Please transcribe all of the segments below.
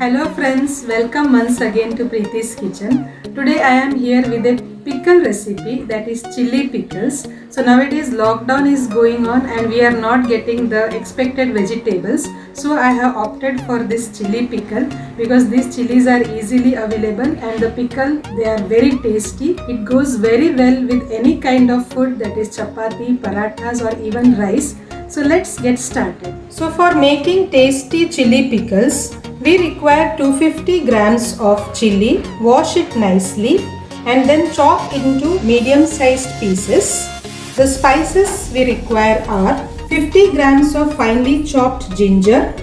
Hello friends, welcome once again to Preeti's kitchen. Today I am here with a pickle recipe, that is chili pickles. So nowadays lockdown is going on and we are not getting the expected vegetables. So I have opted for this chili pickle because these chilies are easily available and the pickle, they are very tasty. It goes very well with any kind of food, that is chapati, parathas or even rice. So let's get started. So for making tasty chili pickles, we require 250 grams of chili. Wash it nicely and then chop into medium-sized pieces. The spices we require are 50 grams of finely chopped ginger,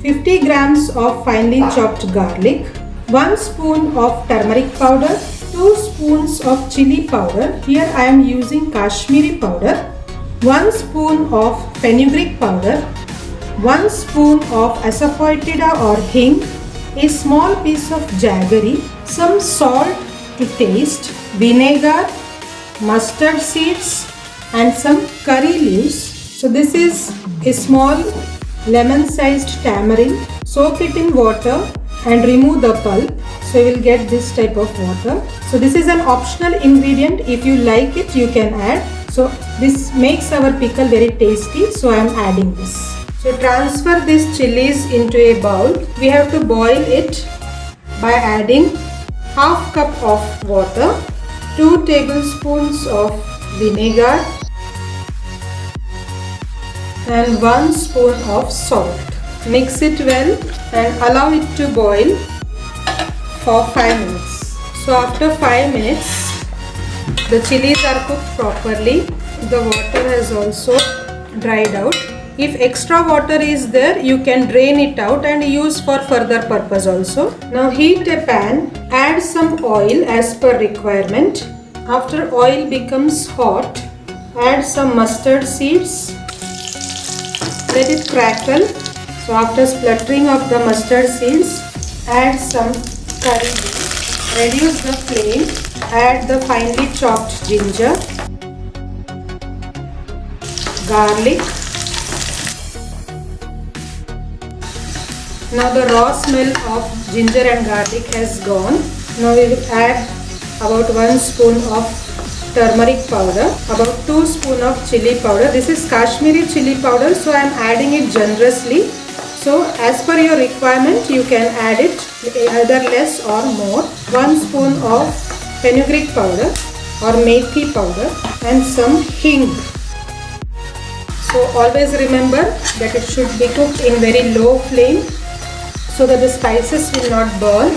50 grams of finely chopped garlic, 1 spoon of turmeric powder, 2 spoons of chili powder. Here I am using Kashmiri powder, 1 spoon of fenugreek powder, 1 spoon of asafoetida or hing, a small piece of jaggery, some salt to taste, vinegar, mustard seeds and some curry leaves. So this is a small lemon-sized tamarind. Soak it in water and remove the pulp. So you will get this type of water. So this is an optional ingredient. If you like it, you can add. So this makes our pickle very tasty. So I am adding this. So transfer these chilies into a bowl. We have to boil it by adding half cup of water, 2 tablespoons of vinegar and 1 spoon of salt. Mix it well and allow it to boil for 5 minutes. So after 5 minutes, the chilies are cooked properly. The water has also dried out. If extra water is there, you can drain it out and use for further purpose also. Now heat a pan, add some oil as per requirement. After oil becomes hot, add some mustard seeds. Let it crackle. So after spluttering of the mustard seeds, add some curry leaves. Reduce the flame, add the finely chopped ginger, garlic. Now the raw smell of ginger and garlic has gone. Now we will add about 1 spoon of turmeric powder, about 2 spoon of chili powder. This is Kashmiri chili powder, so I am adding it generously. So as per your requirement, you can add it either less or more. 1 spoon of fenugreek powder or methi powder and some hing. So always remember that it should be cooked in very low flame so that the spices will not burn.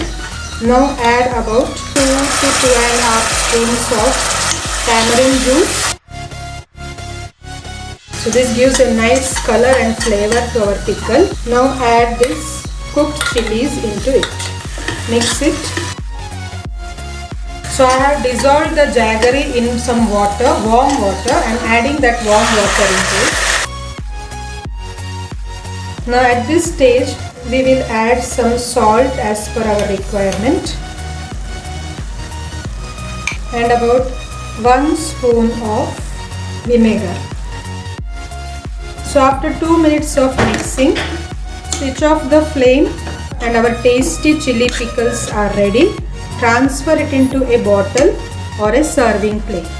Now add about 2 to 2.5 spoons of tamarind juice. So this gives a nice color and flavor to our pickle. Now add this cooked chilies into it. Mix it. So I have dissolved the jaggery in some water, warm water. I am adding that warm water into it. Now at this stage, we will add some salt as per our requirement and about 1 spoon of vinegar. So after 2 minutes of mixing, switch off the flame and our tasty chili pickles are ready. Transfer it into a bottle or a serving plate.